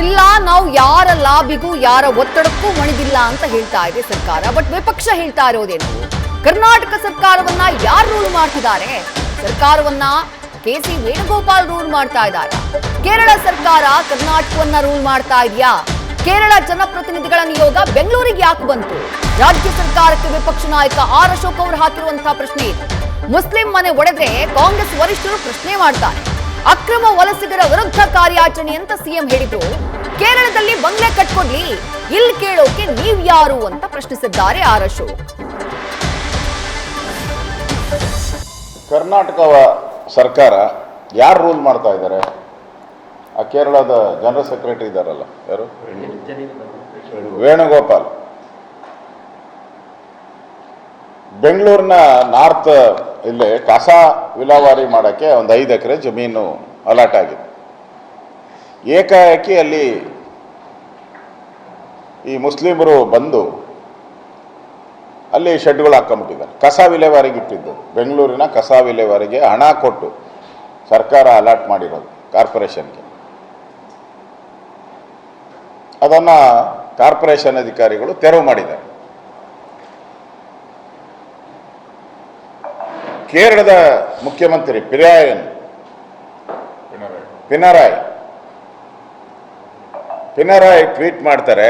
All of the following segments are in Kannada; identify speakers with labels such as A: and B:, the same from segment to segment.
A: ಇಲ್ಲ, ನಾವು ಯಾರ ಲಾಬಿಗೂ ಯಾರ ಒತ್ತಡಕ್ಕೂ ಮಣಿದಿಲ್ಲ ಅಂತ ಹೇಳ್ತಾ ಇದೆ ಸರ್ಕಾರ. ಬಟ್ ವಿಪಕ್ಷ ಹೇಳ್ತಾ ಇರೋದೇನು? ಕರ್ನಾಟಕ ಸರ್ಕಾರವನ್ನ ಯಾರು ರೂಲ್ ಮಾಡ್ತಿದ್ದಾರೆ? ಸರ್ಕಾರವನ್ನ ಕೆ.ಸಿ. ವೇಣುಗೋಪಾಲ್ ರೂಲ್ ಮಾಡ್ತಾ ಇದ್ದಾರೆ. ಕೇರಳ ಸರ್ಕಾರ ಕರ್ನಾಟಕವನ್ನ ರೂಲ್ ಮಾಡ್ತಾ ಇದೆಯಾ? ಕೇರಳ ಜನಪ್ರತಿನಿಧಿಗಳ ನಿಯೋಗ ಬೆಂಗಳೂರಿಗೆ ಯಾಕೆ ಬಂತು? ರಾಜ್ಯ ಸರ್ಕಾರಕ್ಕೆ ವಿಪಕ್ಷ ನಾಯಕ ಆರ್ ಅಶೋಕ್ ಅವರು ಹಾಕಿರುವಂತಹ ಪ್ರಶ್ನೆ ಇದೆ. ಮುಸ್ಲಿಂ ಮನೆ ಒಡೆದ್ರೆ ಕಾಂಗ್ರೆಸ್ ವರಿಷ್ಠರು ಪ್ರಶ್ನೆ ಮಾಡ್ತಾರೆ. ಅಕ್ರಮ ವಲಸಿಗರ ವಿರುದ್ಧ ಕಾರ್ಯಾಚರಣೆ ಅಂತ ಸಿಎಂ ಹೇಳಿದ್ರು. ಕೇರಳದಲ್ಲಿ ಬಂಗ್ಲೆ ಕಟ್ಕೊಡ್ಲಿ, ಇಲ್ಲಿ ಕೇಳೋಕೆ ನೀವ್ ಯಾರು ಅಂತ ಪ್ರಶ್ನಿಸಿದ್ದಾರೆ ಆರ್ ಅಶೋಕ್.
B: ಕರ್ನಾಟಕ ಸರ್ಕಾರ ಯಾರು ರೂಲ್ ಮಾಡ್ತಾ ಇದ್ದಾರೆ? ಆ ಕೇರಳದ ಜನರಲ್ ಸೆಕ್ರೆಟರಿ ಇದ್ದಾರಲ್ಲ, ಯಾರು? ವೇಣುಗೋಪಾಲ್. ಬೆಂಗಳೂರಿನ ನಾರ್ತ್ ಇಲ್ಲಿ ಕಸ ವಿಲೇವಾರಿ ಮಾಡೋಕ್ಕೆ ಒಂದು 5 ಎಕರೆ ಜಮೀನು ಅಲಾಟ್ ಆಗಿದೆ. ಏಕಾಏಕಿ ಅಲ್ಲಿ ಈ ಮುಸ್ಲಿಮರು ಬಂದು ಅಲ್ಲಿ ಶೆಡ್ಗಳು ಹಾಕೊಂಬಿಟ್ಟಿದ್ದಾರೆ. ಕಸ ವಿಲೇವಾರಿಗೆ ಇಟ್ಟಿದ್ದು, ಬೆಂಗಳೂರಿನ ಕಸ ವಿಲೇವಾರಿಗೆ ಹಣ ಕೊಟ್ಟು ಸರ್ಕಾರ ಅಲಾಟ್ ಮಾಡಿರೋದು ಕಾರ್ಪೊರೇಷನ್ಗೆ. ಅದನ್ನು ಕಾರ್ಪೊರೇಷನ್ ಅಧಿಕಾರಿಗಳು ತೆರವು ಮಾಡಿದ್ದಾರೆ. ಕೇರಳದ ಮುಖ್ಯಮಂತ್ರಿ ಪಿನರಾಯ್ ಟ್ವೀಟ್ ಮಾಡ್ತಾರೆ,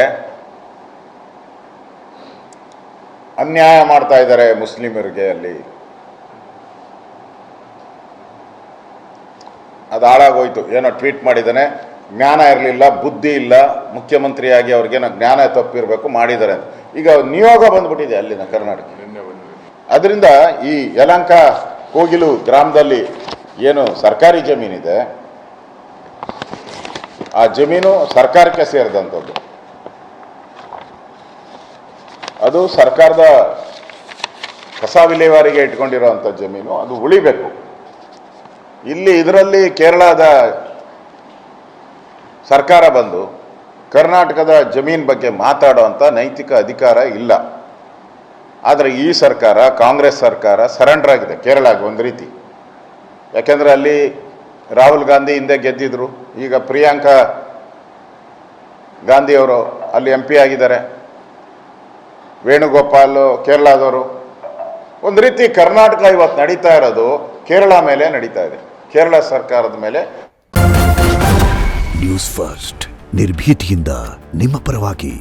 B: ಅನ್ಯಾಯ ಮಾಡ್ತಾ ಇದ್ದಾರೆ ಮುಸ್ಲಿಮರಿಗೆ. ಅಲ್ಲಿ ಅದು ಹಾಳಾಗೋಯ್ತು. ಏನೋ ಟ್ವೀಟ್ ಮಾಡಿದ್ದಾನೆ, ಜ್ಞಾನ ಇರಲಿಲ್ಲ, ಬುದ್ಧಿ ಇಲ್ಲ, ಮುಖ್ಯಮಂತ್ರಿಯಾಗಿ ಅವ್ರಿಗೇನೋ ಜ್ಞಾನ ತಪ್ಪಿರಬೇಕು, ಮಾಡಿದ್ದಾರೆ ಅಂತ. ಈಗ ನಿಯೋಗ ಬಂದ್ಬಿಟ್ಟಿದೆ ಅಲ್ಲಿನ ಕರ್ನಾಟಕ. ಅದರಿಂದ ಈ ಯಲಹಂಕ ಕೋಗಿಲು ಗ್ರಾಮದಲ್ಲಿ ಏನು ಸರ್ಕಾರಿ ಜಮೀನಿದೆ, ಆ ಜಮೀನು ಸರ್ಕಾರಕ್ಕೆ ಸೇರಿದಂಥದ್ದು. ಅದು ಸರ್ಕಾರದ ಕಸ ವಿಲೇವಾರಿಗೆ ಇಟ್ಕೊಂಡಿರೋವಂಥ ಜಮೀನು, ಅದು ಉಳಿಬೇಕು. ಇಲ್ಲಿ ಇದರಲ್ಲಿ ಕೇರಳದ ಸರ್ಕಾರ ಬಂದು ಕರ್ನಾಟಕದ ಜಮೀನು ಬಗ್ಗೆ ಮಾತಾಡುವಂಥ ನೈತಿಕ ಅಧಿಕಾರ ಇಲ್ಲ. ಆದರೆ ಈ ಸರ್ಕಾರ, ಕಾಂಗ್ರೆಸ್ ಸರ್ಕಾರ ಸರೆಂಡರ್ ಆಗಿದೆ ಕೇರಳಗೆ ಒಂದು ರೀತಿ. ಯಾಕೆಂದರೆ ಅಲ್ಲಿ ರಾಹುಲ್ ಗಾಂಧಿ ಹಿಂದೆ ಗೆದ್ದಿದ್ರು, ಈಗ ಪ್ರಿಯಾಂಕಾ ಗಾಂಧಿಯವರು ಅಲ್ಲಿ MP ಆಗಿದ್ದಾರೆ, ವೇಣುಗೋಪಾಲ್ ಕೇರಳದವರು. ಒಂದು ರೀತಿ ಕರ್ನಾಟಕ ಇವತ್ತು ನಡೀತಾ ಇರೋದು ಕೇರಳ ಮೇಲೆ ನಡೀತಾ ಇದೆ, ಕೇರಳ ಸರ್ಕಾರದ ಮೇಲೆ.
C: ನ್ಯೂಸ್ ಫಸ್ಟ್ ನಿರ್ಭೀತಿಯಿಂದ ನಿಮ್ಮ ಪರವಾಗಿ.